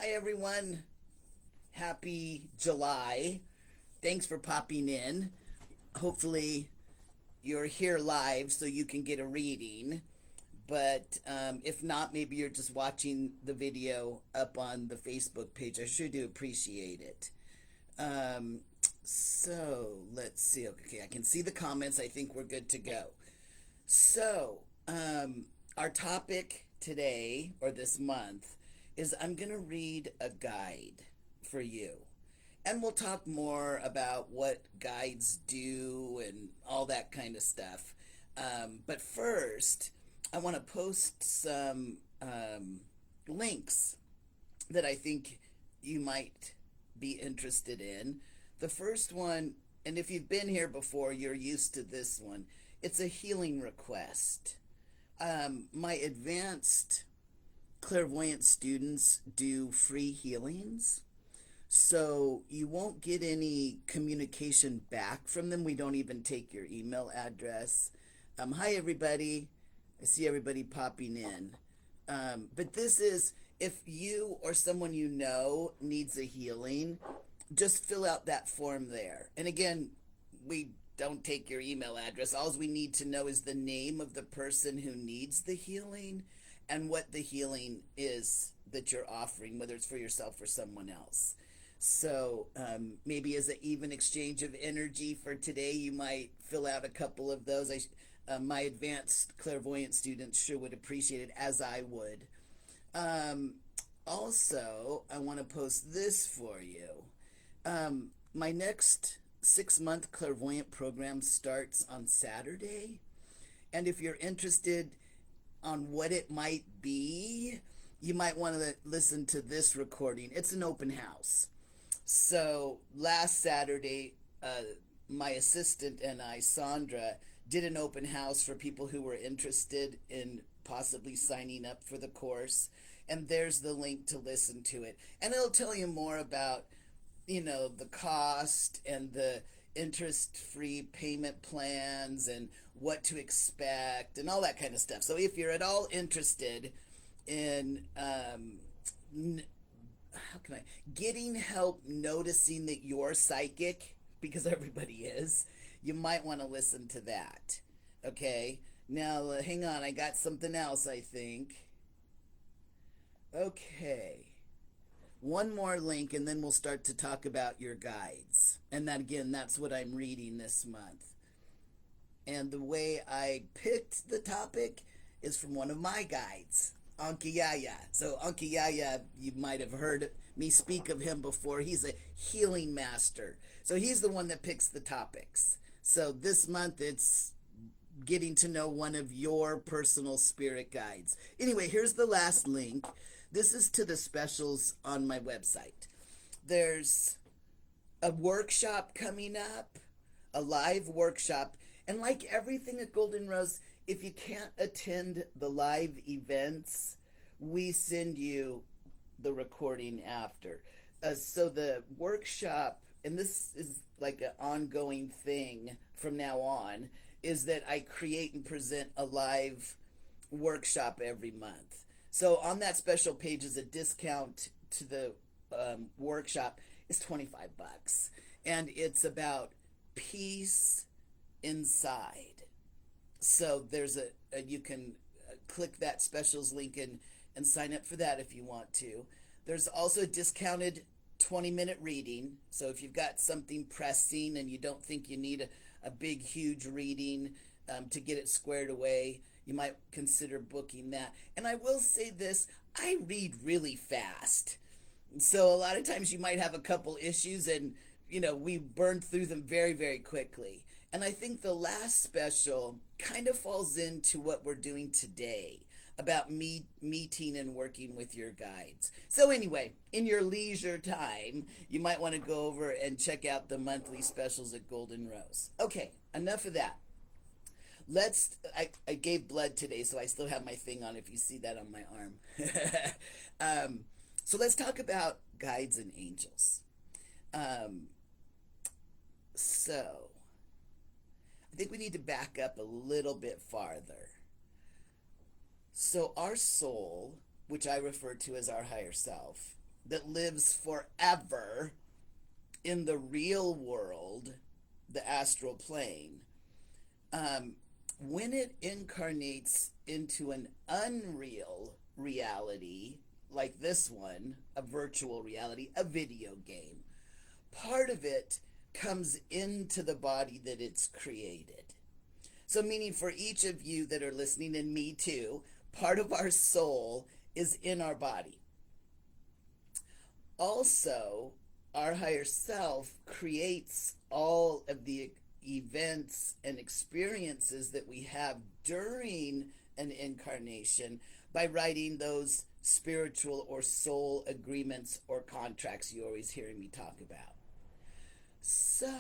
Hi, everyone. Happy July. Thanks for popping in. Hopefully, you're here live so you can get a reading. But if not, maybe you're just watching the video up on the Facebook page. I sure do appreciate it. Um, so let's see. Okay, I can see the comments. I think we're good to go. So, our topic today or this month is I'm going to read a guide for you. And we'll talk more about what guides do and all that kind of stuff. But first, I want to post some links that I think you might be interested in. The first one, and if you've been here before, you're used to this one. It's a healing request. My advanced clairvoyant students do free healings, so you won't get any communication back from them. We don't even take your email address. Hi, everybody. I see everybody popping in. But this is if you or someone you know needs a healing, just fill out that form there. And again, we don't take your email address. All we need to know is the name of the person who needs the healing and what the healing is that you're offering, whether it's for yourself or someone else. So maybe as an even exchange of energy for today, you might fill out a couple of those. My advanced clairvoyant students sure would appreciate it, as I would. Also, I want to post this for you. My next 6-month clairvoyant program starts on Saturday. And if you're interested on what it might be, you might want to listen to this recording. It's an open house. So last Saturday, my assistant and I, Sandra, did an open house for people who were interested in possibly signing up for the course. And there's the link to listen to it. And it'll tell you more about the cost and the interest-free payment plans and what to expect and all that kind of stuff. So if you're at all interested in how can I getting help noticing that you're psychic, because everybody is, you might want to listen to that. Okay, now hang on, I got something else, I think. Okay, one more link and then we'll start to talk about your guides. And that, again, that's what I'm reading this month. And the way I picked the topic is from one of my guides, Ankiyaya. So Ankiyaya, you might have heard me speak of him before. He's a healing master. So he's the one that picks the topics. So this month it's getting to know one of your personal spirit guides. Anyway, here's the last link. This is to the specials on my website. There's a workshop coming up, a live workshop. And like everything at Golden Rose, if you can't attend the live events, we send you the recording after. So the workshop, and this is like an ongoing thing from now on, is that I create and present a live workshop every month. So on that special page is a discount to the workshop. It's $25, and it's about peace inside. So there's you can click that specials link and sign up for that if you want to. There's also a discounted 20-minute reading. So if you've got something pressing and you don't think you need a big, huge reading to get it squared away, you might consider booking that. And I will say this, I read really fast. So a lot of times you might have a couple issues and, we burn through them very, very quickly. And I think the last special kind of falls into what we're doing today about meeting and working with your guides. So anyway, in your leisure time, you might want to go over and check out the monthly specials at Golden Rose. Okay, enough of that. I gave blood today, so I still have my thing on if you see that on my arm. So let's talk about guides and angels. So I think we need to back up a little bit farther. So our soul, which I refer to as our higher self, that lives forever in the real world, the astral plane, when it incarnates into an unreal reality like this one, a virtual reality, a video game, part of it comes into the body that it's created. So, meaning for each of you that are listening, and me too, part of our soul is in our body. Also, our higher self creates all of the events and experiences that we have during an incarnation by writing those spiritual or soul agreements or contracts you always hear me talk about. So,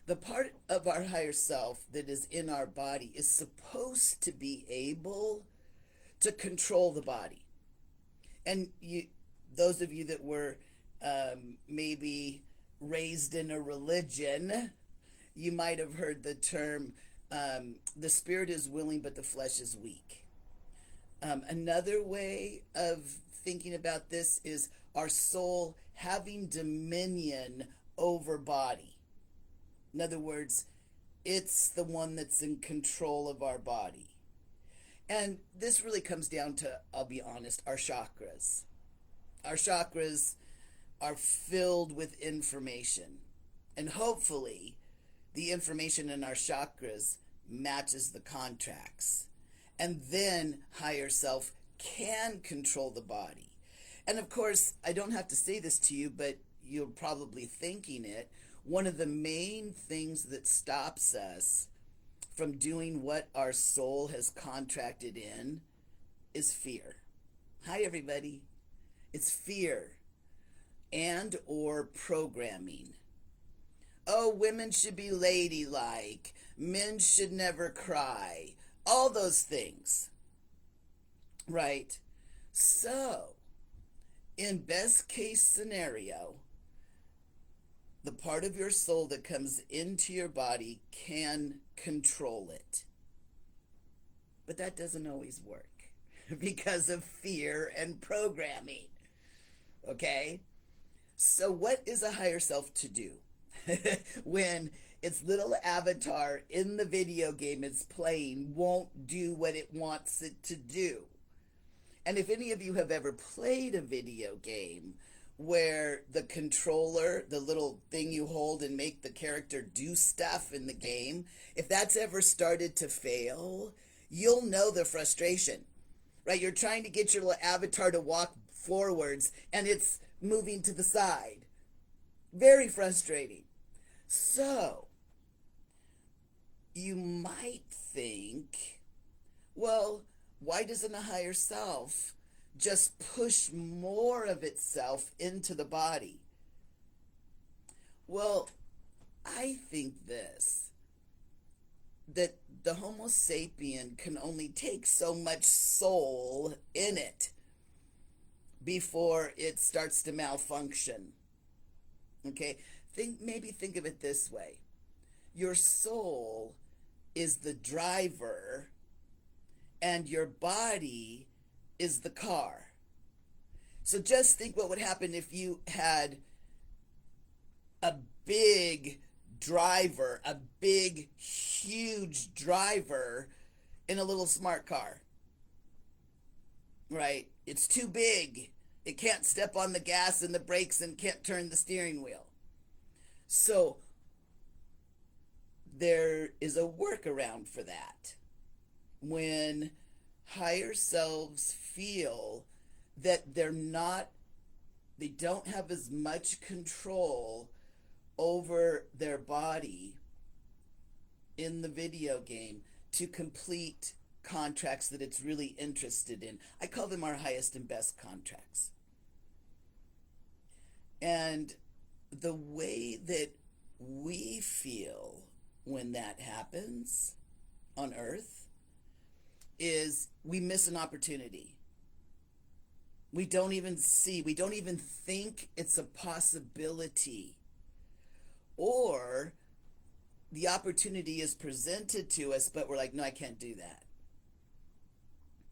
the part of our higher self that is in our body is supposed to be able to control the body. And those of you that were maybe raised in a religion, you might have heard the term, the spirit is willing, but the flesh is weak. Another way of thinking about this is our soul having dominion over body. In other words, it's the one that's in control of our body. And this really comes down to, I'll be honest, our chakras. Our chakras are filled with information. And hopefully, the information in our chakras matches the contracts. And then higher self can control the body. And of course, I don't have to say this to you, but you're probably thinking it. One of the main things that stops us from doing what our soul has contracted in is fear. Hi, everybody. It's fear and or programming. Oh, women should be ladylike. Men should never cry. All those things. Right? So, in best case scenario, the part of your soul that comes into your body can control it. But that doesn't always work because of fear and programming. Okay? So what is a higher self to do when its little avatar in the video game it's playing won't do what it wants it to do? And if any of you have ever played a video game where the controller, the little thing you hold and make the character do stuff in the game, if that's ever started to fail, you'll know the frustration, right? You're trying to get your little avatar to walk forwards and it's moving to the side. Very frustrating. So, you might think, well, why doesn't a higher self just push more of itself into the body? Well, I think this, that the Homo sapien can only take so much soul in it before it starts to malfunction. Okay? Maybe think of it this way. Your soul is the driver and your body is the car. So just think what would happen if you had a big driver, a big, huge driver in a little smart car. Right? It's too big. It can't step on the gas and the brakes and can't turn the steering wheel. So there is a workaround for that. When higher selves feel that they don't have as much control over their body in the video game to complete contracts that it's really interested in. I call them our highest and best contracts. And the way that we feel when that happens on Earth is we miss an opportunity. We don't even think it's a possibility. Or the opportunity is presented to us, but we're like, no, I can't do that.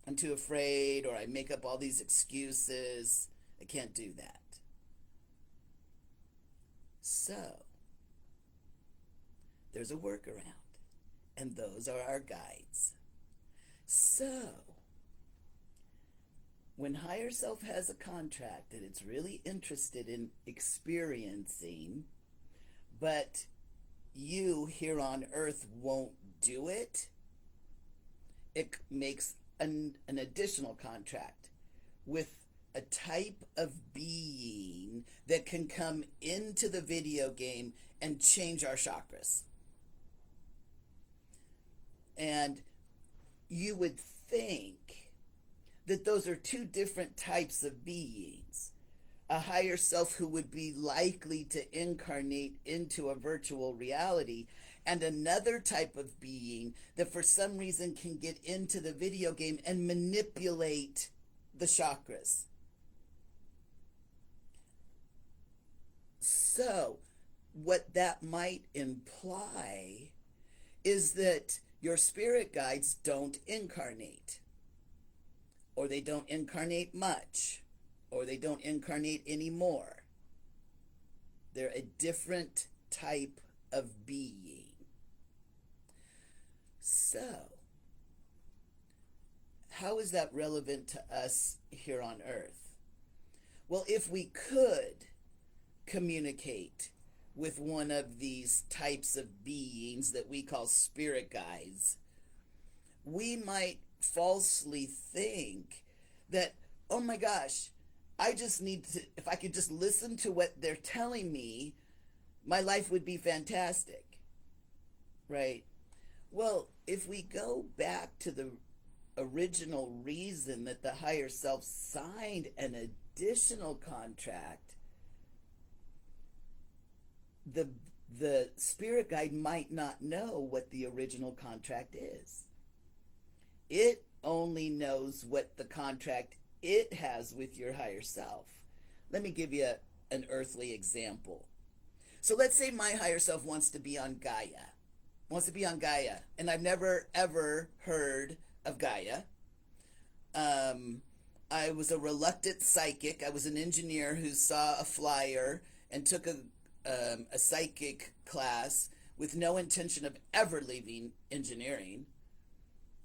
I'm too afraid, or I make up all these excuses. I can't do that. So, there's a workaround, and those are our guides. So, when higher self has a contract that it's really interested in experiencing, but you here on earth won't do it, it makes an additional contract with a type of being that can come into the video game and change our chakras. And you would think that those are two different types of beings. A higher self who would be likely to incarnate into a virtual reality, and another type of being that for some reason can get into the video game and manipulate the chakras. So, what that might imply is that your spirit guides don't incarnate, or they don't incarnate much, or they don't incarnate anymore. They're a different type of being. So, how is that relevant to us here on earth? Well, if we could communicate with one of these types of beings that we call spirit guides, we might falsely think that, oh my gosh, I just need to, if I could just listen to what they're telling me, my life would be fantastic, right? Well, if we go back to the original reason that the higher self signed an additional contract, the spirit guide might not know what the original contract is. It only knows what the contract it has with your higher self. Let me give you an earthly example. So let's say my higher self wants to be on Gaia. And I've never, ever heard of Gaia. I was a reluctant psychic. I was an engineer who saw a flyer and took a psychic class with no intention of ever leaving engineering.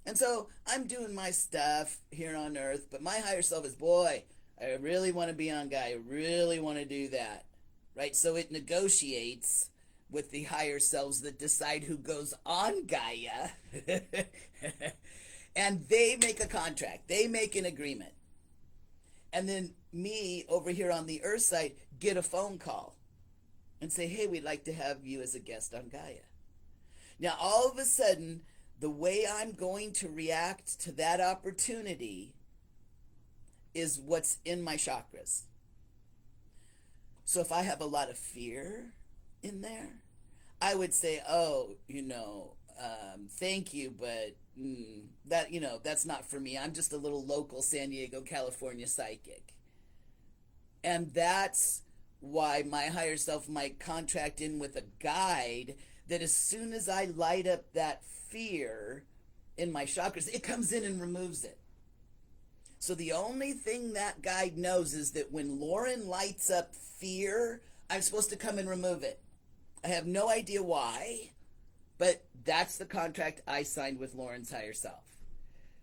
And so I'm doing my stuff here on earth, but my higher self is, boy, I really want to be on Gaia. I really want to do that, right? So it negotiates with the higher selves that decide who goes on Gaia. And they make a contract. They make an agreement. And then me over here on the earth side get a phone call and say, hey, we'd like to have you as a guest on Gaia. Now, all of a sudden, the way I'm going to react to that opportunity is what's in my chakras. So if I have a lot of fear in there, I would say, oh, thank you, but that's not for me. I'm just a little local San Diego, California psychic. And that's why my higher self might contract in with a guide that as soon as I light up that fear in my chakras, it comes in and removes it. So the only thing that guide knows is that when Loren lights up fear, I'm supposed to come and remove it. I have no idea why, but that's the contract I signed with Loren's higher self.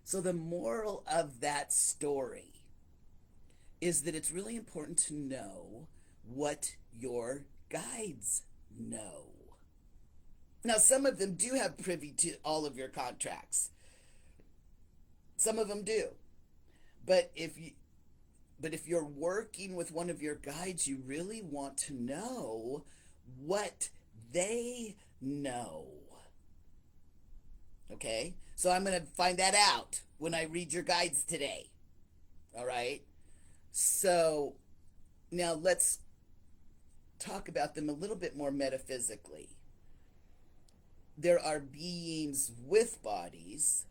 So the moral of that story is that it's really important to know what your guides know. Now, some of them do have privy to all of your contracts. Some of them do. But if you're working with one of your guides, you really want to know what they know. Okay? So I'm going to find that out when I read your guides today. All right? So now let's talk about them a little bit more metaphysically. There are beings with bodies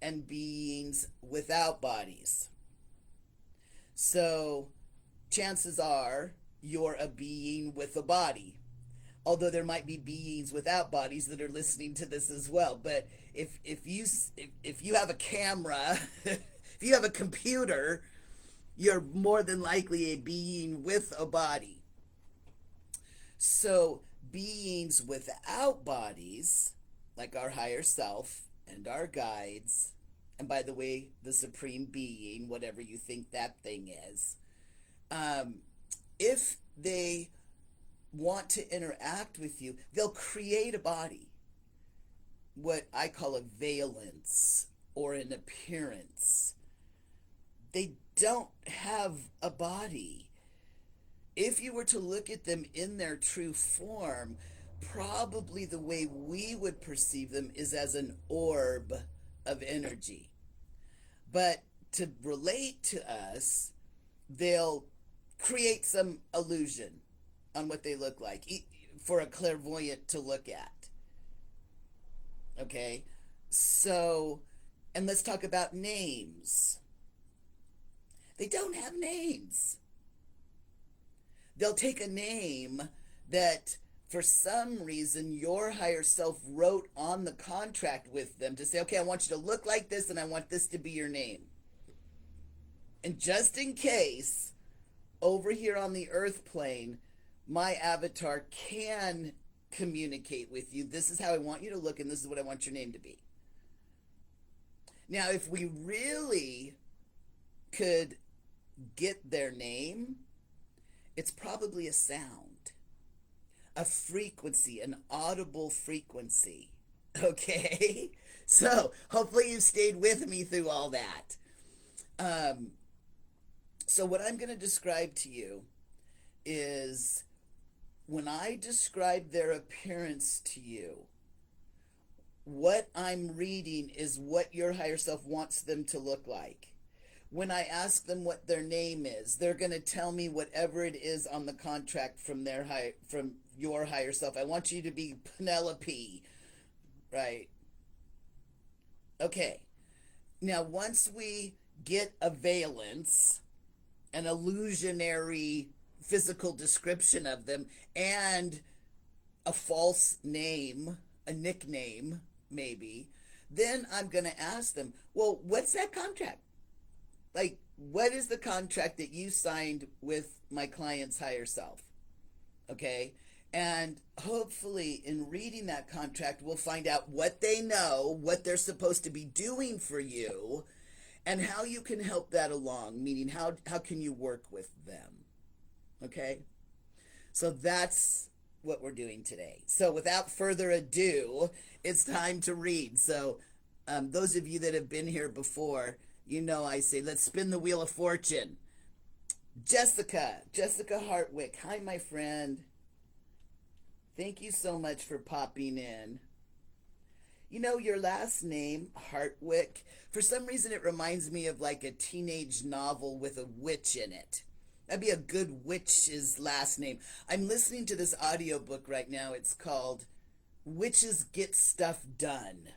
and beings without bodies. So chances are you're a being with a body. Although there might be beings without bodies that are listening to this as well. But if you have a camera, if you have a computer, You're more than likely a being with a body. So, beings without bodies, like our higher self and our guides, and by the way, the supreme being, whatever you think that thing is, um, if they want to interact with you, they'll create a body, what I call a valence or an appearance. They don't have a body. If you were to look at them in their true form, probably the way we would perceive them is as an orb of energy. But to relate to us, they'll create some illusion on what they look like for a clairvoyant to look at. Okay? So, and let's talk about names. They don't have names. They'll take a name that for some reason your higher self wrote on the contract with them to say, okay, I want you to look like this and I want this to be your name. And just in case, over here on the earth plane, my avatar can communicate with you. This is how I want you to look and this is what I want your name to be. Now, if we really could get their name, it's probably a sound, a frequency, an audible frequency. Okay? So, hopefully you stayed with me through all that. So what I'm going to describe to you is when I describe their appearance to you, what I'm reading is what your higher self wants them to look like. When I ask them what their name is, they're going to tell me whatever it is on the contract from your higher self. I want you to be Penelope, right? Okay. Now, once we get a valence, an illusionary physical description of them, and a false name, a nickname, maybe, then I'm going to ask them, well, what's that contract? Like, what is the contract that you signed with my client's higher self? Okay? And hopefully, in reading that contract, we'll find out what they know, what they're supposed to be doing for you, and how you can help that along, meaning how can you work with them. Okay? So that's what we're doing today. So without further ado, it's time to read. So those of you that have been here before, you know I say, let's spin the wheel of fortune. Jessica Hartwick. Hi, my friend. Thank you so much for popping in. You know, your last name, Hartwick, for some reason it reminds me of like a teenage novel with a witch in it. That'd be a good witch's last name. I'm listening to this audiobook right now. It's called Witches Get Stuff Done.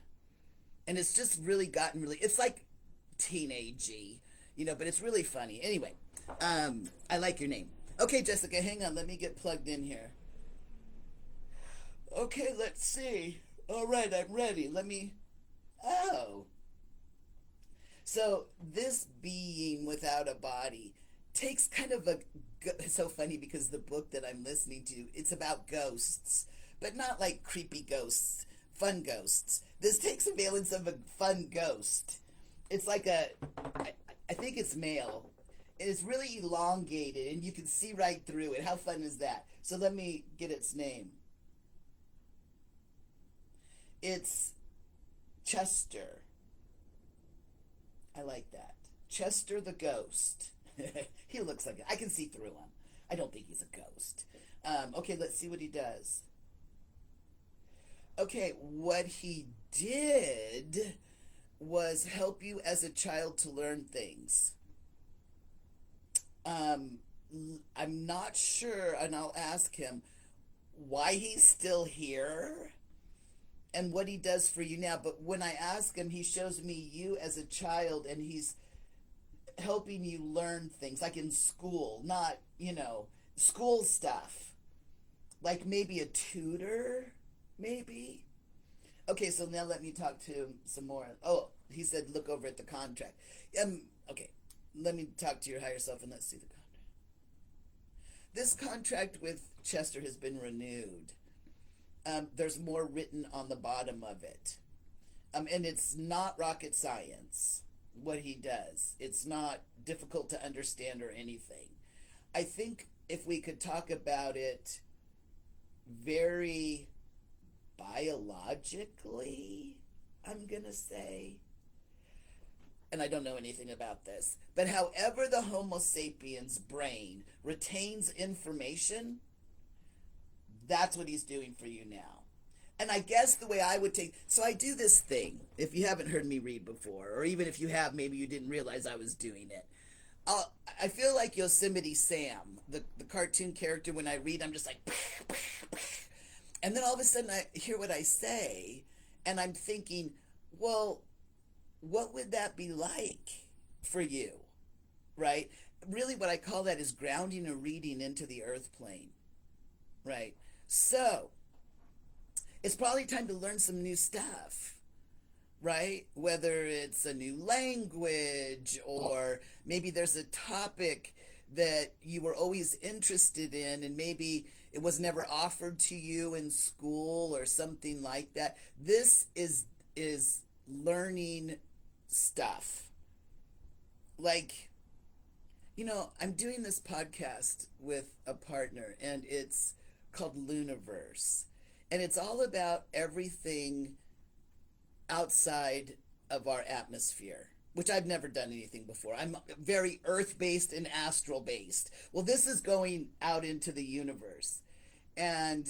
And it's just really it's like teenagey, you know, but it's really funny. Anyway, I like your name. Okay, Jessica, hang on. Let me get plugged in here. Okay, let's see. All right, I'm ready. Oh. So this being without a body takes kind of it's so funny because the book that I'm listening to, it's about ghosts, but not like creepy ghosts, fun ghosts. This takes a valence of a fun ghost. It's like I think it's male. It's really elongated and you can see right through it. How fun is that? So let me get its name. It's Chester. I like that. Chester the ghost. He looks like it. I can see through him. I don't think he's a ghost. Okay, let's see what he does. Okay, what he did was help you as a child to learn things. I'm not sure, and I'll ask him why he's still here and what he does for you now. But when I ask him, he shows me you as a child, and he's helping you learn things, like in school, not, school stuff. Like maybe a tutor, maybe? Okay, so now let me talk to him some more. Oh, he said look over at the contract. Okay. let me talk to your higher self and let's see the contract. This contract with Chester has been renewed. There's more written on the bottom of it. And it's not rocket science, what he does. It's not difficult to understand or anything. I think if we could talk about it very biologically, I'm going to say, and I don't know anything about this, but however the Homo sapiens brain retains information, that's what he's doing for you now. And I guess the way I would take, so I do this thing, if you haven't heard me read before, or even if you have, maybe you didn't realize I was doing it. I feel like Yosemite Sam, the cartoon character. When I read, I'm just like, and then all of a sudden I hear what I say, and I'm thinking, well, what would that be like for you, right? Really what I call that is grounding a reading into the earth plane, right? So it's probably time to learn some new stuff, right? Whether it's a new language, or maybe there's a topic that you were always interested in and maybe it was never offered to you in school or something like that. This is learning stuff. Like, I'm doing this podcast with a partner, and it's called Luniverse. And it's all about everything outside of our atmosphere, which I've never done anything before. I'm very earth-based and astral-based. Well, this is going out into the universe. And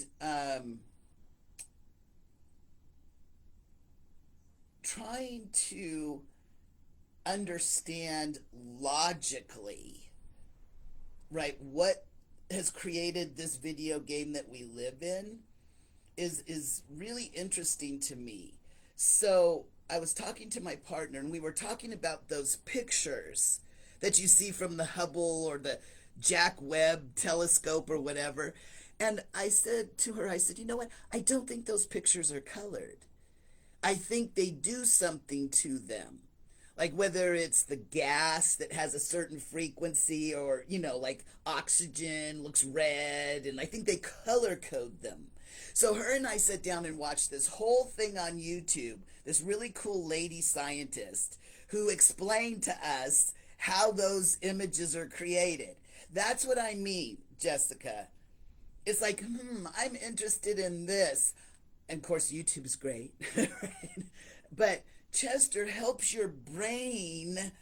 trying to understand logically, right, what has created this video game that we live in is really interesting to me. So I was talking to my partner, and we were talking about those pictures that you see from the Hubble or the Jack Webb telescope or whatever. And I said to her, I said, you know what? I don't think those pictures are colored. I think they do something to them. Like whether it's the gas that has a certain frequency, or, like oxygen looks red, and I think they color code them. So her and I sat down and watched this whole thing on YouTube, this really cool lady scientist who explained to us how those images are created. That's what I mean, Jessica. It's like, I'm interested in this. And of course, YouTube's great, right? But Chester helps your brain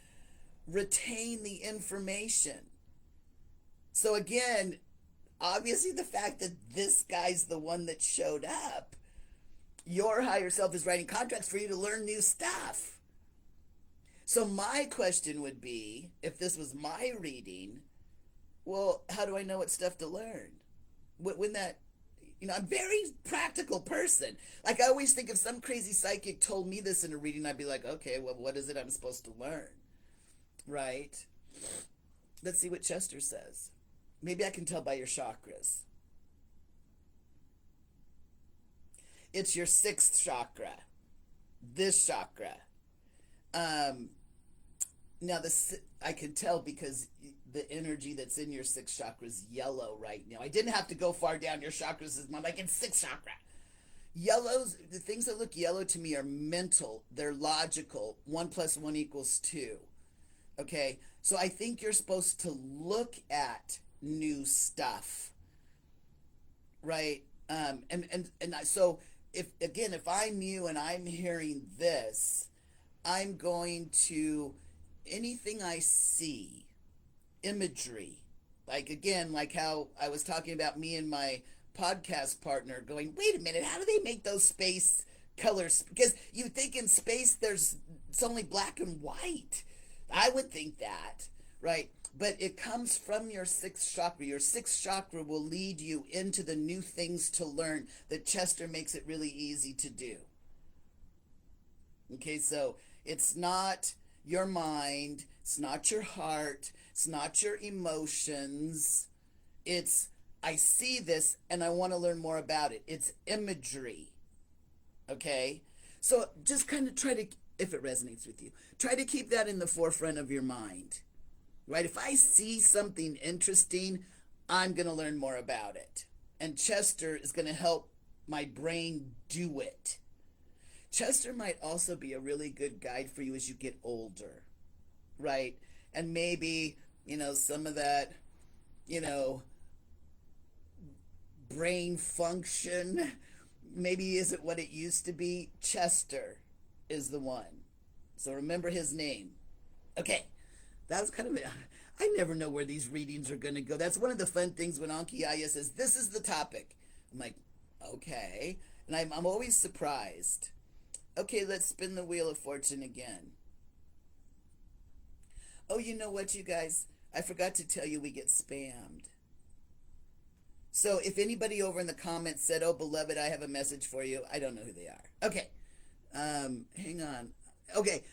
retain the information. So again, obviously the fact that this guy's the one that showed up, your higher self is writing contracts for you to learn new stuff. So my question would be, if this was my reading, well, how do I know what stuff to learn? When that, I'm a very practical person. Like, I always think if some crazy psychic told me this in a reading, I'd be like, okay, well, what is it I'm supposed to learn? Right? Let's see what Chester says. Maybe I can tell by your chakras. It's your sixth chakra. This chakra. Now, I can tell because the energy that's in your sixth chakra is yellow right now. I didn't have to go far down your chakras. I'm like in sixth chakra. The things that look yellow to me are mental. They're logical. 1 + 1 = 2. Okay? So I think you're supposed to look at new stuff. Right? So if I'm you and I'm hearing this, I'm going to, anything I see, imagery, like how I was talking about me and my podcast partner going, wait a minute, how do they make those space colors? Because you think in space it's only black and white. I would think that, right? But it comes from your sixth chakra. Your sixth chakra will lead you into the new things to learn that Chester makes it really easy to do. Okay, so it's not your mind, it's not your heart, it's not your emotions. It's, I see this and I want to learn more about it. It's imagery. Okay? So just kind of try to, if it resonates with you, try to keep that in the forefront of your mind. right? If I see something interesting, I'm going to learn more about it. And Chester is going to help my brain do it. Chester might also be a really good guide for you as you get older, right? And maybe, some of that, you know, brain function maybe isn't what it used to be. Chester is the one. So remember his name. Okay, that's kind of it. I never know where these readings are going to go. That's one of the fun things when Anki Aya says, this is the topic. I'm like, okay. And I'm always surprised. Okay, let's spin the Wheel of Fortune again. Oh, you know what, you guys? I forgot to tell you we get spammed. So if anybody over in the comments said, oh, beloved, I have a message for you, I don't know who they are. Okay. Hang on. Okay.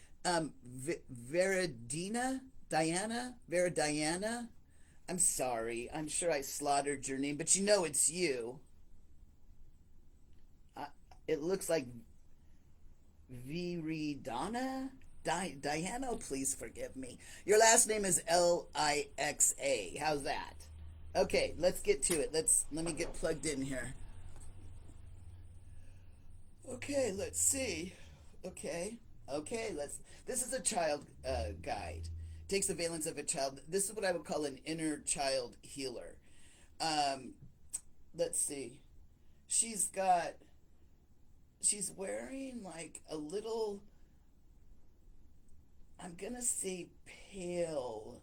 Veradina? Diana? I'm sorry. I'm sure I slaughtered your name, but it's you. It looks like Viridana? Diana, please forgive me. Your last name is Lixa. How's that? Okay, let's get to it. Let me get plugged in here. Okay, let's see. Okay, this is a child guide. Takes the valence of a child. This is what I would call an inner child healer. Let's see. She's wearing like a little, I'm gonna say pale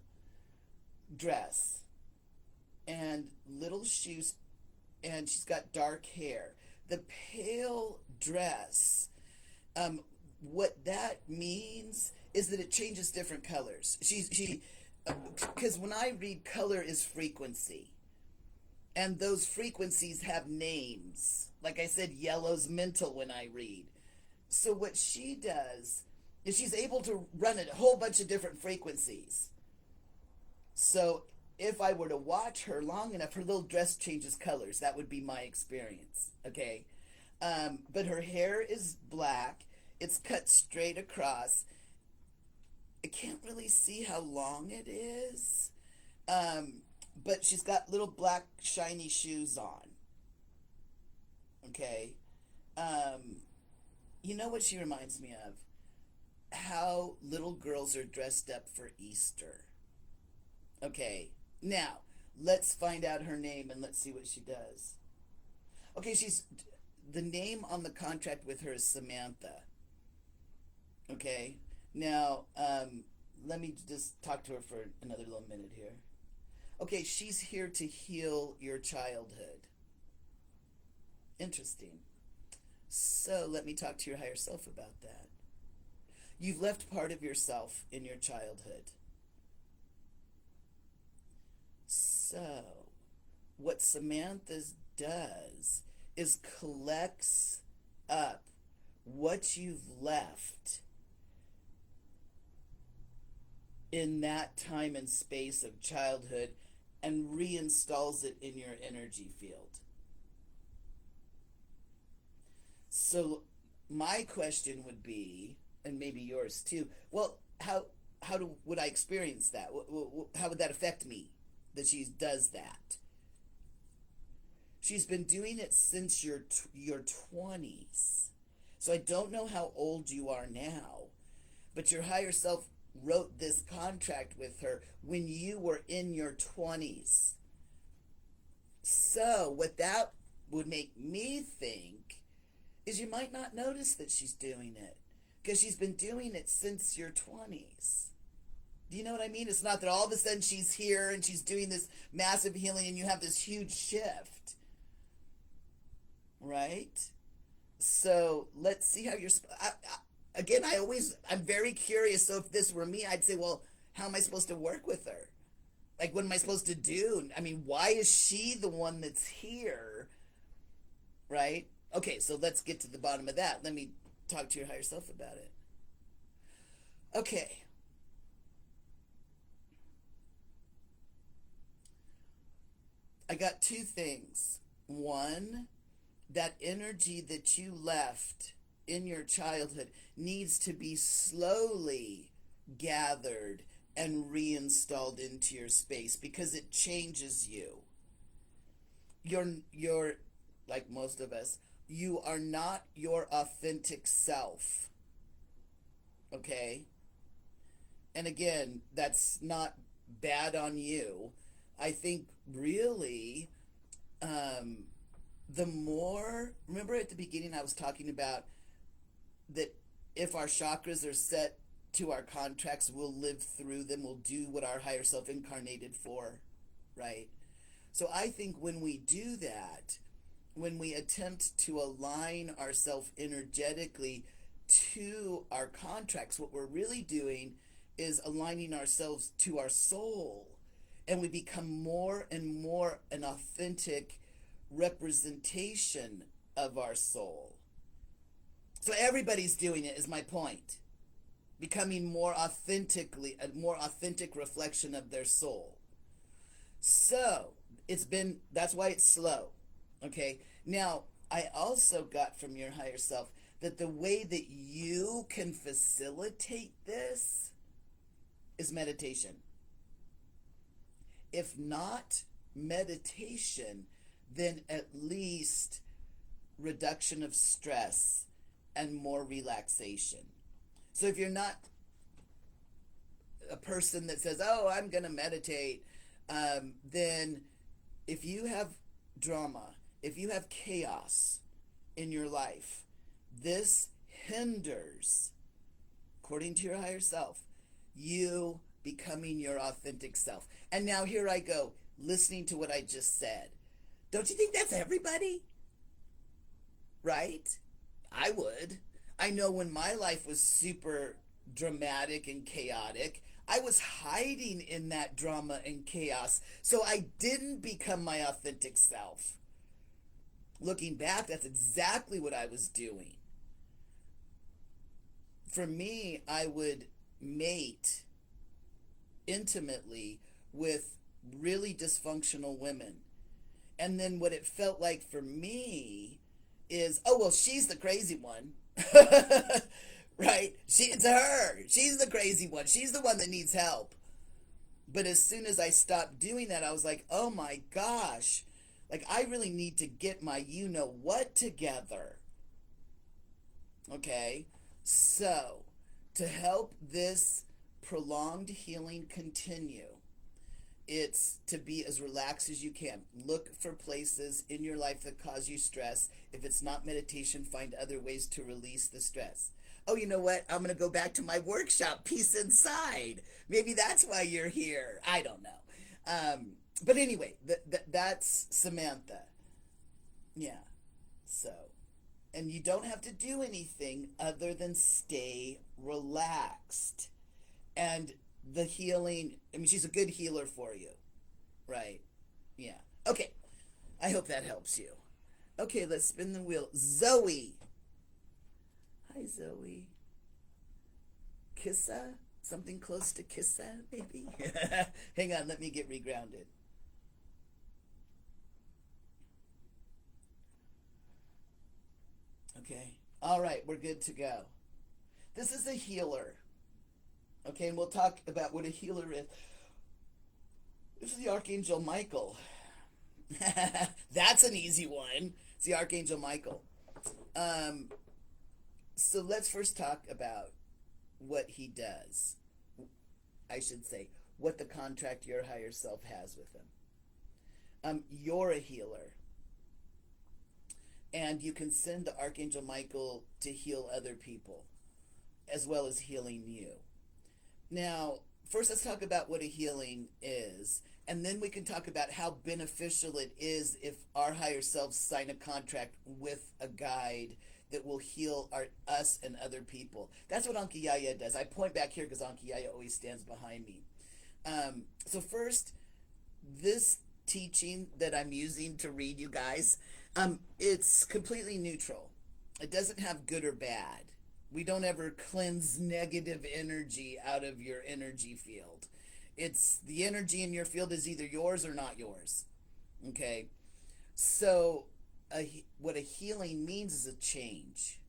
dress and little shoes, and she's got dark hair. The pale dress, what that means is that it changes different colors. Because when I read, color is frequency, and those frequencies have names. Like I said, yellow's mental when I read. So what she does is she's able to run a whole bunch of different frequencies. So if I were to watch her long enough, her little dress changes colors. That would be my experience. Okay. But her hair is black. It's cut straight across. I can't really see how long it is. But she's got little black shiny shoes on. Okay. You know what she reminds me of? How little girls are dressed up for Easter. Okay. Now, let's find out her name and let's see what she does. Okay, the name on the contract with her is Samantha. Okay. Now, let me just talk to her for another little minute here. Okay, she's here to heal your childhood. Interesting. So let me talk to your higher self about that. You've left part of yourself in your childhood. So, what Samantha does is collects up what you've left in that time and space of childhood and reinstalls it in your energy field. So my question would be, and maybe yours too, well, how would I experience that? How would that affect me that she does that? She's been doing it since your 20s. So I don't know how old you are now, but your higher self wrote this contract with her when you were in your 20s. So what that would make me think is you might not notice that she's doing it because she's been doing it since your 20s. Do you know what I mean? It's not that all of a sudden she's here and she's doing this massive healing and you have this huge shift. Right? So let's see how you're... Again, I'm very curious. So if this were me, I'd say, well, how am I supposed to work with her? Like, what am I supposed to do? I mean, why is she the one that's here? Right? Okay, so let's get to the bottom of that. Let me talk to your higher self about it. Okay. I got two things. One, that energy that you left in your childhood needs to be slowly gathered and reinstalled into your space, because it changes you. You're like most of us, you are not your authentic self. Okay? And again, that's not bad on you. I think really, the more, remember at the beginning I was talking about that if our chakras are set to our contracts, we'll live through them, we'll do what our higher self incarnated for, right? So I think when we do that, when we attempt to align ourselves energetically to our contracts, what we're really doing is aligning ourselves to our soul, and we become more and more an authentic representation of our soul. So everybody's doing it, is my point. Becoming more authentically, a more authentic reflection of their soul. So that's why it's slow. Okay. Now, I also got from your higher self that the way that you can facilitate this is meditation. If not meditation, then at least reduction of stress and more relaxation. So if you're not a person that says, oh, I'm going to meditate, then if you have drama, if you have chaos in your life, this hinders, according to your higher self, you becoming your authentic self. And now here I go, listening to what I just said. Don't you think that's everybody? Right? I would. I know when my life was super dramatic and chaotic, I was hiding in that drama and chaos, so I didn't become my authentic self. Looking back, that's exactly what I was doing. For me, I would mate intimately with really dysfunctional women. And then what it felt like for me is, oh, well, she's the crazy one. Right? It's her. She's the crazy one. She's the one that needs help. But as soon as I stopped doing that, I was like, oh my gosh. Like, I really need to get my you-know-what together. Okay? So, to help this prolonged healing continue, it's to be as relaxed as you can. Look for places in your life that cause you stress. If it's not meditation, find other ways to release the stress. Oh, you know what? I'm going to go back to my workshop, Peace Inside. Maybe that's why you're here. I don't know. But anyway, that's Samantha. Yeah. So, and you don't have to do anything other than stay relaxed. And the healing, I mean, she's a good healer for you, right? Yeah. Okay. I hope that helps you. Okay, let's spin the wheel. Zoe. Hi, Zoe. Kissa? Something close to Kissa, maybe? Hang on, let me get regrounded. Okay. All right, we're good to go. This is a healer. Okay, and we'll talk about what a healer is. This is the Archangel Michael. That's an easy one. It's the Archangel Michael. So let's first talk about what he does. I should say, what the contract your higher self has with him. You're a healer. And you can send the Archangel Michael to heal other people, as well as healing you. Now, first let's talk about what a healing is, and then we can talk about how beneficial it is if our higher selves sign a contract with a guide that will heal us and other people. That's what Anki Yaya does. I point back here because Anki Yaya always stands behind me. So first, this teaching that I'm using to read you guys, it's completely neutral. It doesn't have good or bad. We don't ever cleanse negative energy out of your energy field. It's the energy in your field is either yours or not yours. Okay? So what a healing means is a change.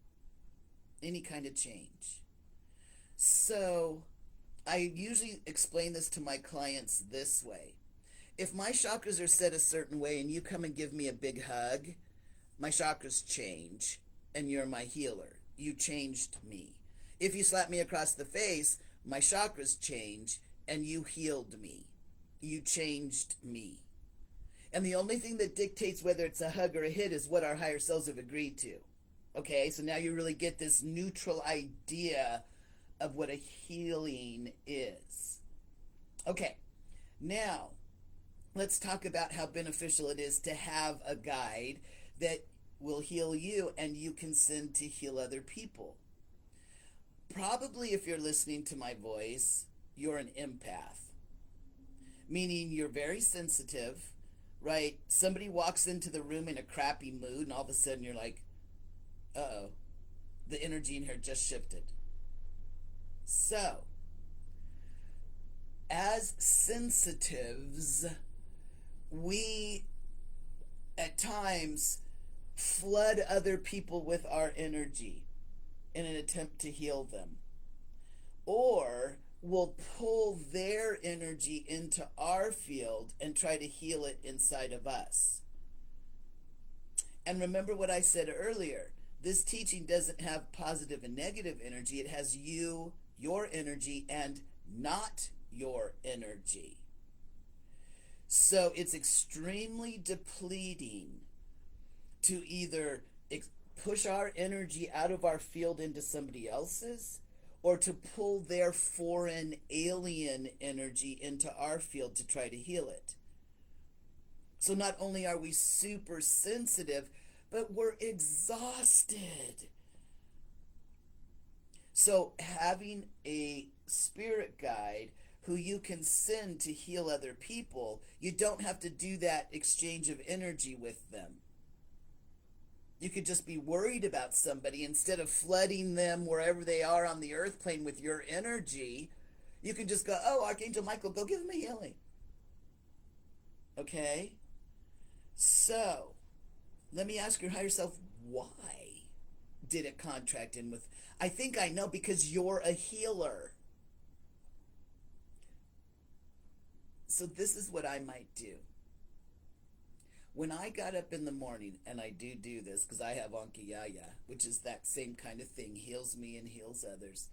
Any kind of change. So I usually explain this to my clients this way. If my chakras are set a certain way and you come and give me a big hug, my chakras change and you're my healer. You changed me. If you slap me across the face, my chakras change and you healed me. You changed me. And the only thing that dictates whether it's a hug or a hit is what our higher selves have agreed to. Okay, so now you really get this neutral idea of what a healing is. Okay, now let's talk about how beneficial it is to have a guide that will heal you and you can send to heal other people. Probably if you're listening to my voice, you're an empath, meaning you're very sensitive, right? Somebody walks into the room in a crappy mood and all of a sudden you're like, uh-oh, the energy in here just shifted. So, as sensitives, we at times flood other people with our energy in an attempt to heal them. Or we'll pull their energy into our field and try to heal it inside of us. And remember what I said earlier. This teaching doesn't have positive and negative energy. It has you, your energy, and not your energy. So it's extremely depleting to either push our energy out of our field into somebody else's, or to pull their foreign alien energy into our field to try to heal it. So not only are we super sensitive, but we're exhausted. So having a spirit guide who you can send to heal other people, you don't have to do that exchange of energy with them. You could just be worried about somebody. Instead of flooding them wherever they are on the earth plane with your energy, you can just go, oh, Archangel Michael, go give them a healing. Okay? So, let me ask your higher self, why did it contract in with? I think I know, because you're a healer. So this is what I might do. When I got up in the morning, and I do this because I have Ankiyaya, which is that same kind of thing, heals me and heals others.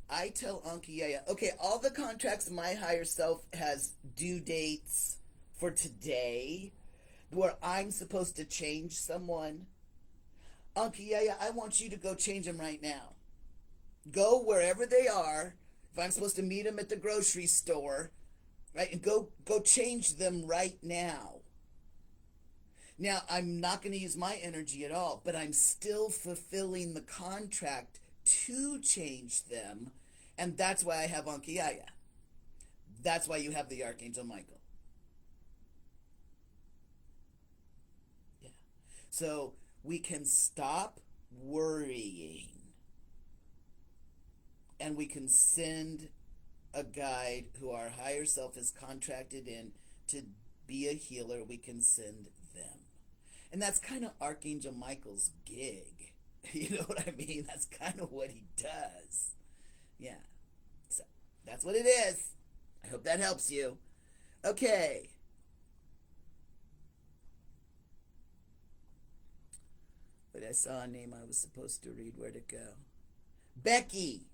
I tell Ankiyaya, okay, all the contracts my higher self has due dates for today, where I'm supposed to change someone. Ankiyaya, I want you to go change them right now. Go wherever they are. If I'm supposed to meet them at the grocery store, right, and go change them right now. Now, I'm not going to use my energy at all, but I'm still fulfilling the contract to change them, and that's why I have Ankiyaya. That's why you have the Archangel Michael. Yeah. So we can stop worrying, and we can send a guide who our higher self is contracted in to be a healer. We can send them. And that's kind of Archangel Michael's gig. You know what I mean? That's kind of what he does. Yeah. So that's what it is. I hope that helps you. Okay. But I saw a name I was supposed to read. Where'd it go? Becky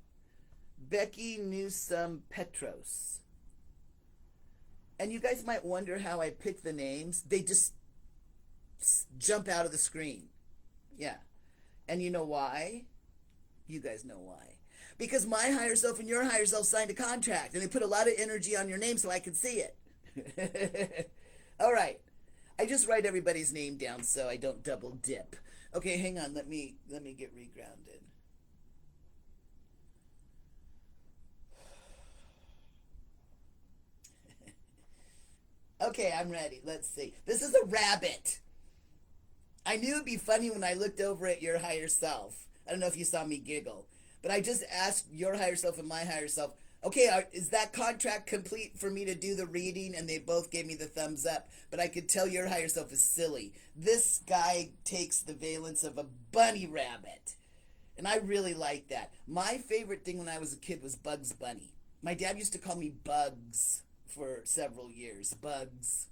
Newsome Petros. And you guys might wonder how I pick the names. They just jump out of the screen. Yeah. And you know why? You guys know why. Because my higher self and your higher self signed a contract, and they put a lot of energy on your name so I could see it. All right. I just write everybody's name down so I don't double dip. Okay, hang on. Let me get regrounded. Okay, I'm ready. Let's see. This is a rabbit. I knew it'd be funny when I looked over at your higher self. I don't know if you saw me giggle, but I just asked your higher self and my higher self, okay, is that contract complete for me to do the reading? And they both gave me the thumbs up, but I could tell your higher self is silly. This guy takes the valence of a bunny rabbit. And I really like that. My favorite thing when I was a kid was Bugs Bunny. My dad used to call me Bugs for several years. Bugs.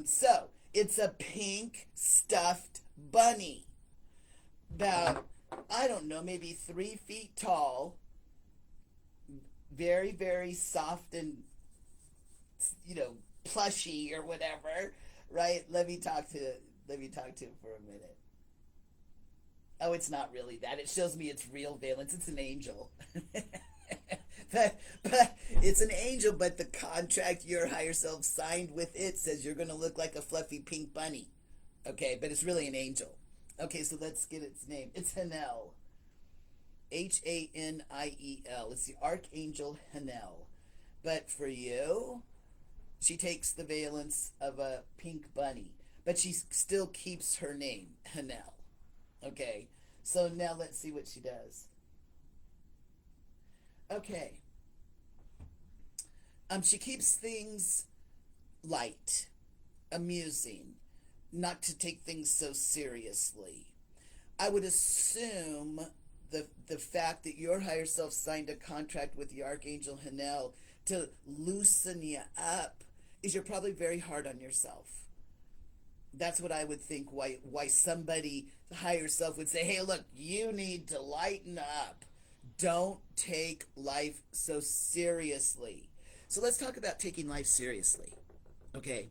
So it's a pink stuffed bunny. About, I don't know, maybe 3 feet tall. Very, very soft and, plushy or whatever. Right? Let me talk to him for a minute. Oh, it's not really that. It shows me its real valence. It's an angel. but it's an angel, but the contract your higher self signed with it says you're going to look like a fluffy pink bunny. Okay, but it's really an angel. Okay, so let's get its name. It's Hanel. Haniel. It's the Archangel Hanel. But for you, she takes the valence of a pink bunny, but she still keeps her name, Hanel. Okay, so now let's see what she does. Okay, she keeps things light, amusing, not to take things so seriously. I would assume the fact that your higher self signed a contract with the Archangel Hanel to loosen you up is you're probably very hard on yourself. That's what I would think why somebody higher self would say, hey, look, you need to lighten up. Don't take life so seriously. So let's talk about taking life seriously. Okay.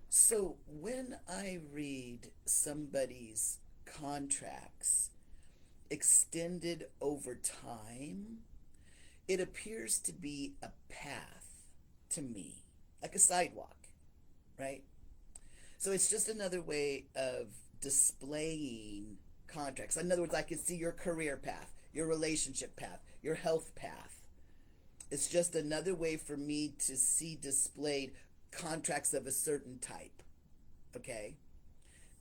So when I read somebody's contracts extended over time, it appears to be a path to me, like a sidewalk, right? So it's just another way of displaying contracts. In other words, I can see your career path, your relationship path, your health path. It's just another way for me to see displayed contracts of a certain type. Okay?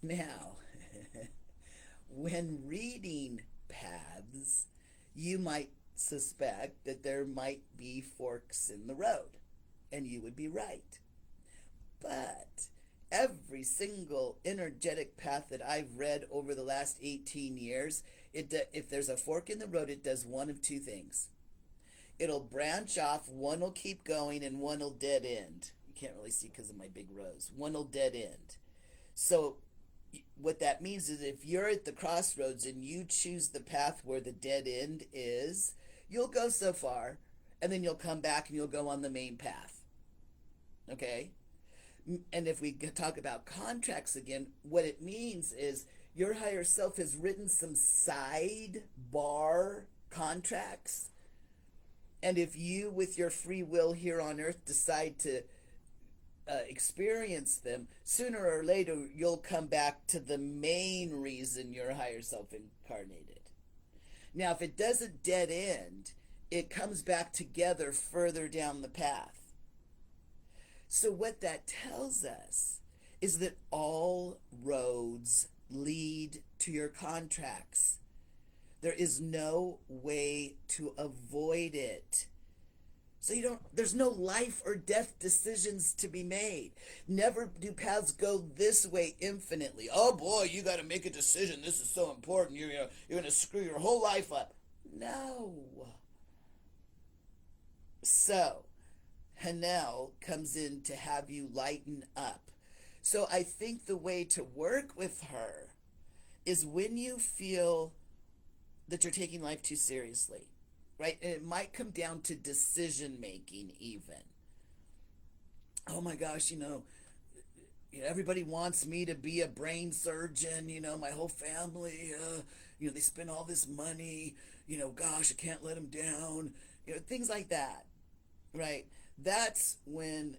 Now, when reading paths, you might suspect that there might be forks in the road, and you would be right. But every single energetic path that I've read over the last 18 years, if there's a fork in the road, it does one of two things. It'll branch off, one will keep going, and one will dead end. You can't really see because of my big rows. One will dead end. So what that means is if you're at the crossroads and you choose the path where the dead end is, you'll go so far, and then you'll come back and you'll go on the main path. Okay? And if we talk about contracts again, what it means is your higher self has written some sidebar contracts. And if you, with your free will here on earth, decide to experience them, sooner or later you'll come back to the main reason your higher self incarnated. Now, if it doesn't dead end, it comes back together further down the path. So what that tells us is that all roads lead to your contracts. There is no way to avoid it. So there's no life or death decisions to be made. Never do paths go this way infinitely. Oh boy, you got to make a decision. This is so important. You're going to screw your whole life up. No. So, Hanel comes in to have you lighten up. So I think the way to work with her is when you feel that you're taking life too seriously, right? And it might come down to decision making even. Oh my gosh, everybody wants me to be a brain surgeon, my whole family, they spend all this money, gosh, I can't let them down, things like that, right? That's when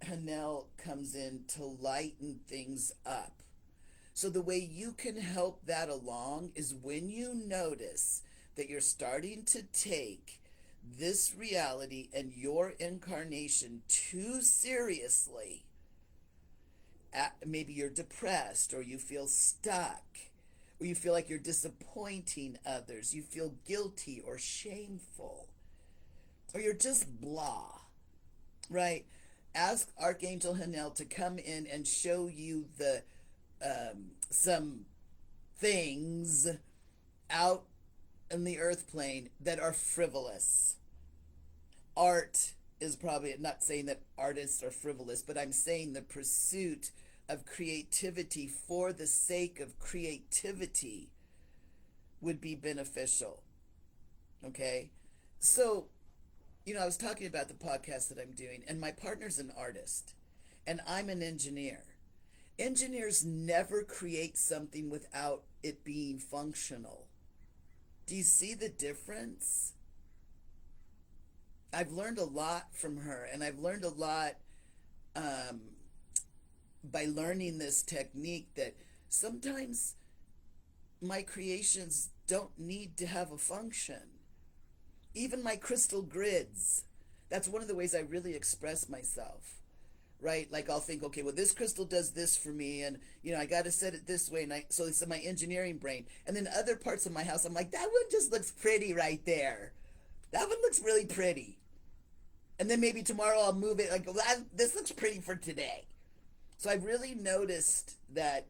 Hanel comes in to lighten things up. So the way you can help that along is when you notice that you're starting to take this reality and your incarnation too seriously. Maybe you're depressed, or you feel stuck, or you feel like you're disappointing others, you feel guilty or shameful, or you're just blah, right? Ask Archangel Hanel to come in and show you some things out in the earth plane that are frivolous. Art is probably, not saying that artists are frivolous, but I'm saying the pursuit of creativity for the sake of creativity would be beneficial. Okay? So, I was talking about the podcast that I'm doing, and my partner's an artist, and I'm an engineer. Engineers never create something without it being functional. Do you see the difference? I've learned a lot from her, and I've learned a lot um, by learning this technique that sometimes my creations don't need to have a function. Even my crystal grids, that's one of the ways I really express myself, right? Like I'll think, okay, well, this crystal does this for me, and I got to set it this way, and so it's in my engineering brain. And then other parts of my house, I'm like, that one just looks pretty right there. That one looks really pretty. And then maybe tomorrow I'll move it, like, well, this looks pretty for today. So I've really noticed that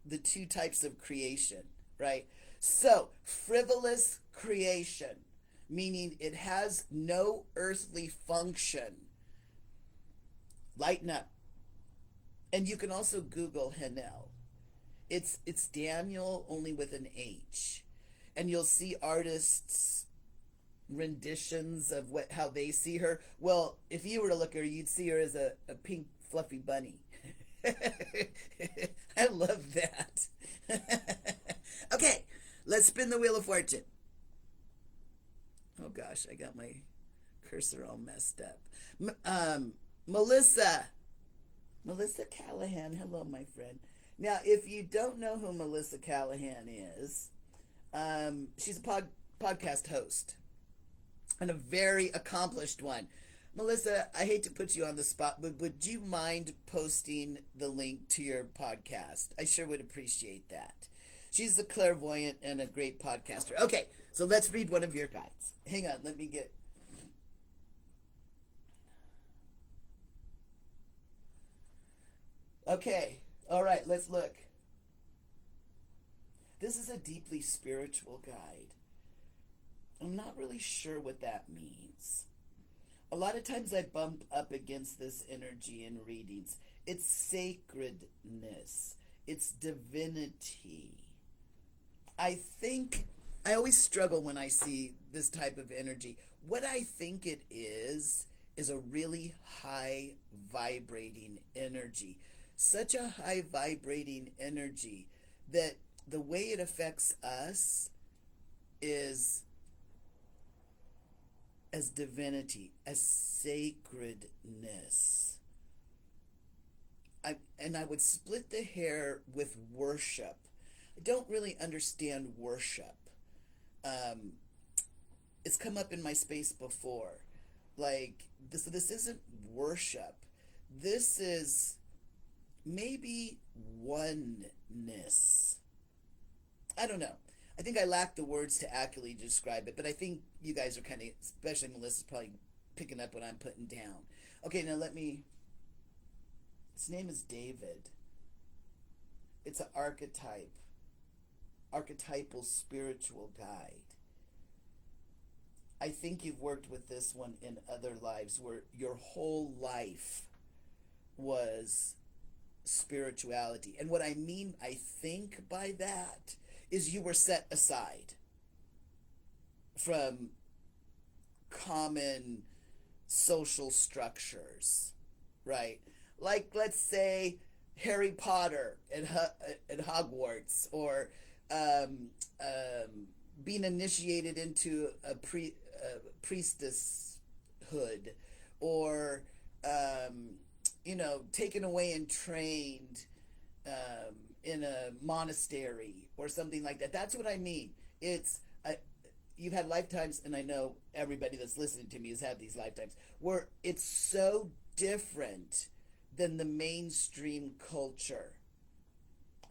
the two types of creation, right? So frivolous creation, meaning it has no earthly function. Lighten up. And you can also Google Hanel. It's Daniel, only with an H. And you'll see artists' renditions of how they see her. Well, if you were to look at her, you'd see her as a pink fluffy bunny. I love that. Okay, let's spin the Wheel of Fortune. Oh gosh, I got my cursor all messed up. Melissa Callahan. Hello, my friend. Now, if you don't know who Melissa Callahan is, she's a podcast host and a very accomplished one. Melissa, I hate to put you on the spot, but would you mind posting the link to your podcast? I sure would appreciate that. She's a clairvoyant and a great podcaster. Okay, so let's read one of your guides. Hang on, let me get... Okay, all right, let's look. This is a deeply spiritual guide. I'm not really sure what that means. A lot of times I bump up against this energy in readings. It's sacredness. It's divinity. I always struggle when I see this type of energy. What I think it is a really high vibrating energy. Such a high vibrating energy that the way it affects us is as divinity, as sacredness. I would split the hair with worship. I don't really understand worship. It's come up in my space before. Like, this isn't worship. This is maybe oneness. I don't know. I think I lack the words to accurately describe it, but I think you guys are kind of, especially Melissa's probably picking up what I'm putting down. Okay, now his name is David. It's an archetypal spiritual guide. I think you've worked with this one in other lives where your whole life was spirituality. And what I think by that is you were set aside from common social structures, right? Like, let's say Harry Potter at Hogwarts, or being initiated into a priestesshood, or taken away and trained in a monastery or something like that. That's what I mean. You've had lifetimes, and I know everybody that's listening to me has had these lifetimes, where it's so different than the mainstream culture.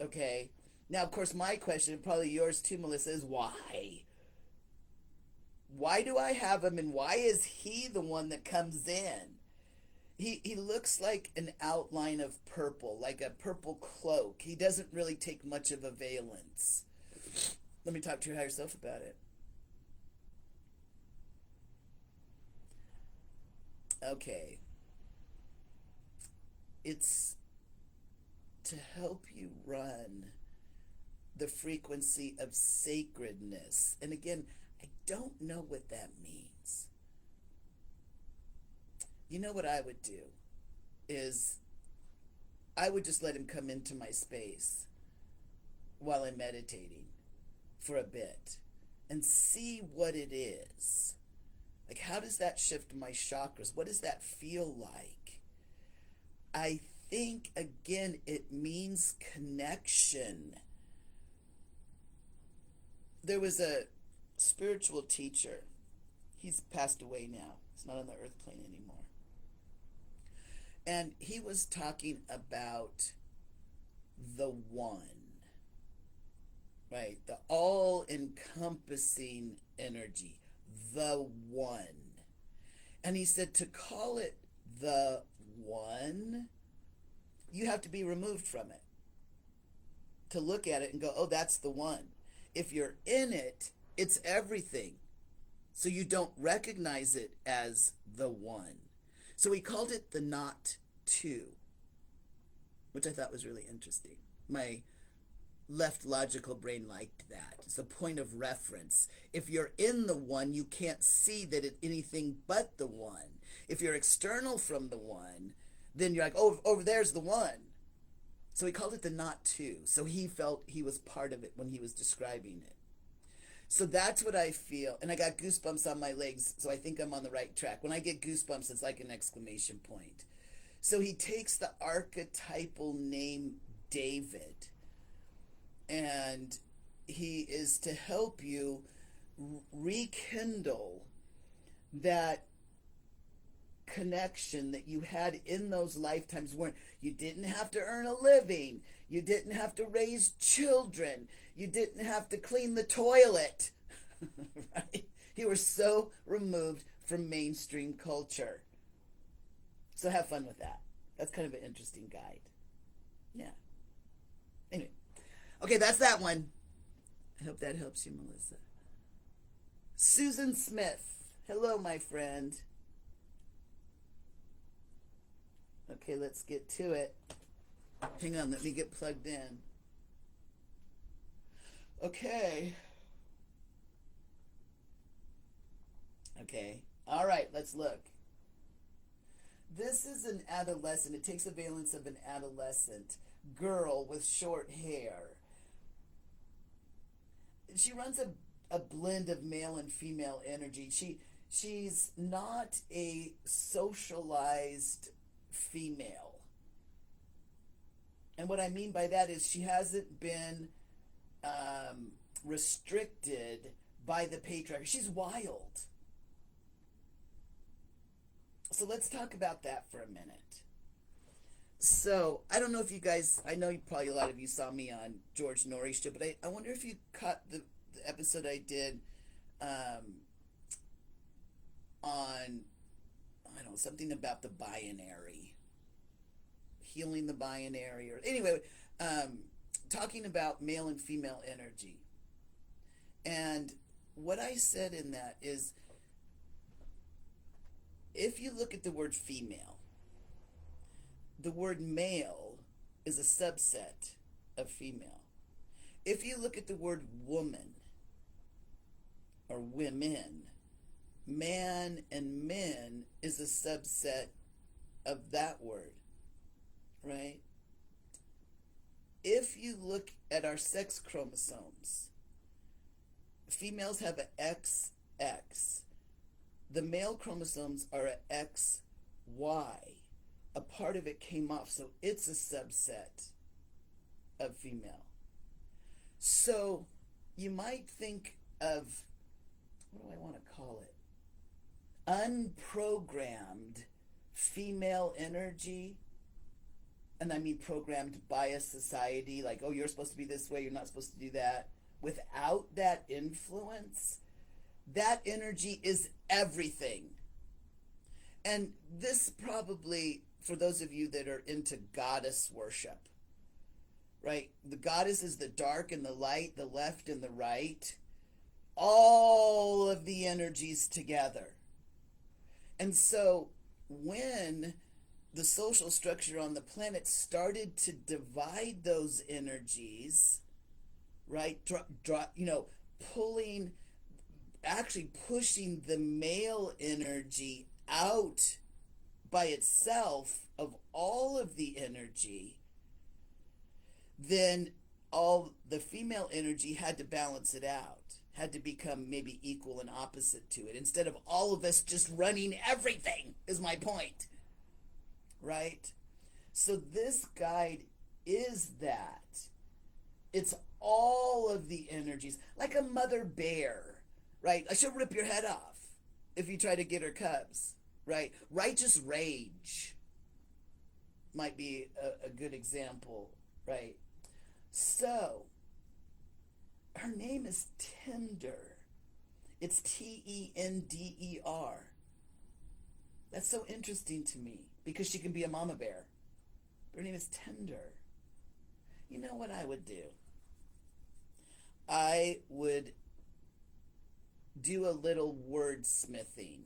Okay? Now, of course, my question, and probably yours too, Melissa, is why? Why do I have him, and why is he the one that comes in? He looks like an outline of purple, like a purple cloak. He doesn't really take much of a valence. Let me talk to your higher self about it. Okay. It's to help you run the frequency of sacredness. And again, I don't know what that means. You know what I would do is I would just let him come into my space while I'm meditating for a bit and see what it is. Like, how does that shift my chakras? What does that feel like? I think, again, it means connection. There was a spiritual teacher. He's passed away now. He's not on the earth plane anymore. And he was talking about the one, right? The all-encompassing energy, the one. And he said to call it the one, you have to be removed from it. To look at it and go, oh, that's the one. If you're in it, it's everything. So you don't recognize it as the one. So he called it the not two, which I thought was really interesting. My left logical brain liked that. It's a point of reference. If you're in the one, you can't see that it's anything but the one. If you're external from the one, then you're like, oh, over there's the one. So he called it the not two. So he felt he was part of it when he was describing it. So that's what I feel. And I got goosebumps on my legs, so I think I'm on the right track. When I get goosebumps, it's like an exclamation point. So he takes the archetypal name David, and he is to help you rekindle that connection that you had in those lifetimes where you didn't have to earn a living, you didn't have to raise children, you didn't have to clean the toilet, right? You were so removed from mainstream culture. So have fun with that. That's kind of an interesting guide. Yeah. Anyway. Okay, that's that one. I hope that helps you, Melissa. Susan Smith. Hello, my friend. Okay, let's get to it. Hang on, let me get plugged in. Okay. Okay. All right, let's look. This is an adolescent. It takes the valence of an adolescent girl with short hair. She runs a blend of male and female energy. She's not a socialized female. And what I mean by that is she hasn't been restricted by the patriarchy. She's wild. So let's talk about that for a minute. So I don't know if you guys, I know probably a lot of you saw me on George Norrie's show, but I wonder if you caught the episode I did on, I don't know, something about the binary, healing the binary, or anyway, talking about male and female energy. And what I said in that is, if you look at the word female, the word male is a subset of female. If you look at the word woman or women, man and men is a subset of that word, right? If you look at our sex chromosomes, females have an XX. The male chromosomes are a XY. A part of it came off, so it's a subset of female. So you might think of, what do I want to call it? Unprogrammed female energy. And I mean programmed by a society, like, oh, you're supposed to be this way, you're not supposed to do that. Without that influence, that energy is everything. And this probably, for those of you that are into goddess worship, right? The goddess is the dark and the light, the left and the right, all of the energies together. And so when the social structure on the planet started to divide those energies, right? Pulling, actually pushing the male energy out by itself of all of the energy, then all the female energy had to balance it out, had to become maybe equal and opposite to it, instead of all of us just running everything, is my point, right? So this guide is that. It's all of the energies, like a mother bear, right? She'll rip your head off if you try to get her cubs, right? Righteous rage might be a good example, right? So, her name is Tender. It's Tender. That's so interesting to me because she can be a mama bear. Her name is Tender. You know what I would do? I would do a little wordsmithing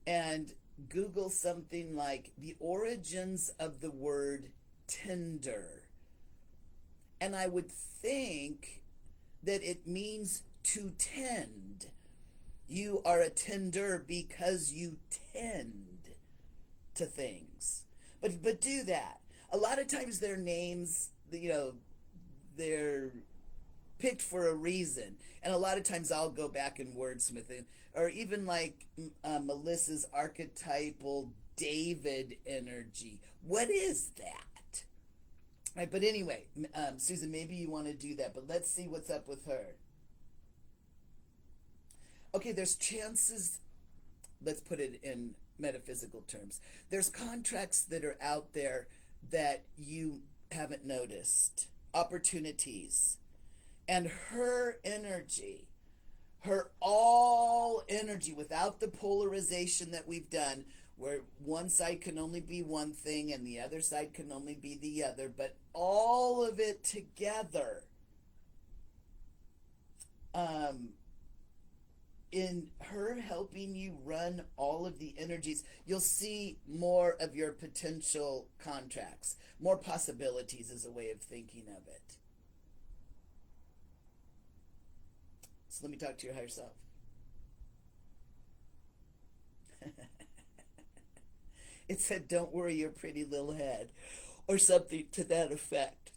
and Google something like the origins of the word tender. And I would think that it means to tend. You are a tender because you tend to things. But do that. A lot of times their names, they're picked for a reason. And a lot of times I'll go back and wordsmith it. Or even like Melissa's archetypal David energy. What is that? Right, but anyway, Susan, maybe you want to do that. But let's see what's up with her. Okay, there's chances, let's put it in metaphysical terms. There's contracts that are out there that you haven't noticed. Opportunities. And her energy, her all energy without the polarization that we've done, where one side can only be one thing and the other side can only be the other, but all of it together, in her helping you run all of the energies, you'll see more of your potential contracts. More possibilities is a way of thinking of it. So let me talk to your higher self. It said, don't worry your pretty little head, or something to that effect.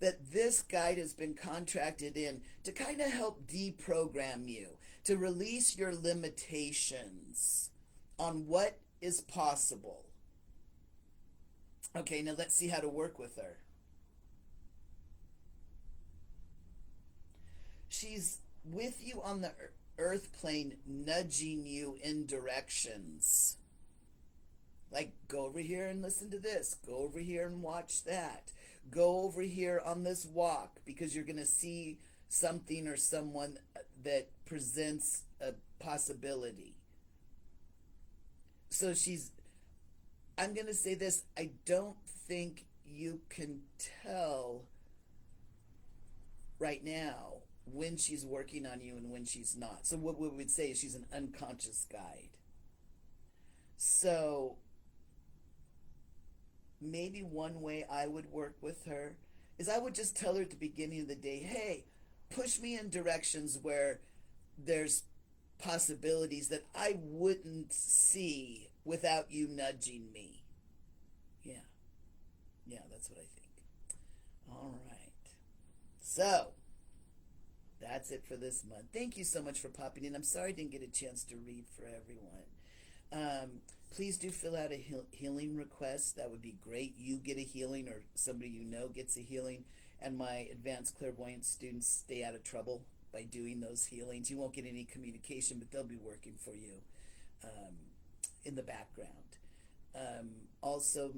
That this guide has been contracted in to kind of help deprogram you, to release your limitations on what is possible. Okay, now let's see how to work with her. She's with you on the earth plane, nudging you in directions. Like, go over here and listen to this. Go over here and watch that. Go over here on this walk because you're going to see something or someone that presents a possibility. So I'm going to say this, I don't think you can tell right now when she's working on you and when she's not. So what we would say is she's an unconscious guide. So maybe one way I would work with her is I would just tell her at the beginning of the day, hey, push me in directions where there's possibilities that I wouldn't see without you nudging me. Yeah, that's what I think. All right. So that's it for this month. Thank you so much for popping in. I'm sorry I didn't get a chance to read for everyone. Please do fill out a healing request. That would be great. You get a healing or somebody you know gets a healing. And my advanced clairvoyance students stay out of trouble by doing those healings. You won't get any communication, but they'll be working for you in the background. Also,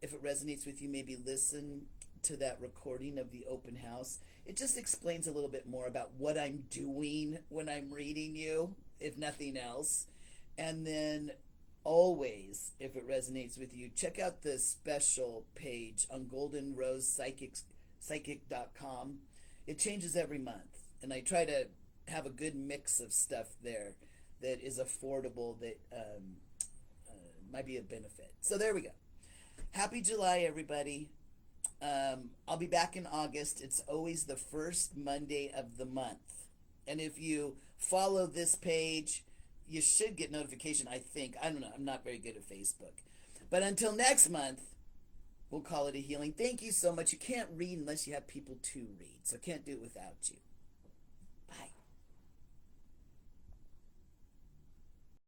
if it resonates with you, maybe listen to that recording of the open house. It just explains a little bit more about what I'm doing when I'm reading you, if nothing else. And then always, if it resonates with you, check out the special page on goldenrosepsychic.com. It changes every month, and I try to have a good mix of stuff there that is affordable, that might be a benefit. So there we go. Happy July, everybody. I'll be back in August. It's always the first Monday of the month. And if you follow this page, you should get notification, I think. I don't know. I'm not very good at Facebook. But until next month, we'll call it a healing. Thank you so much. You can't read unless you have people to read. So can't do it without you. Bye.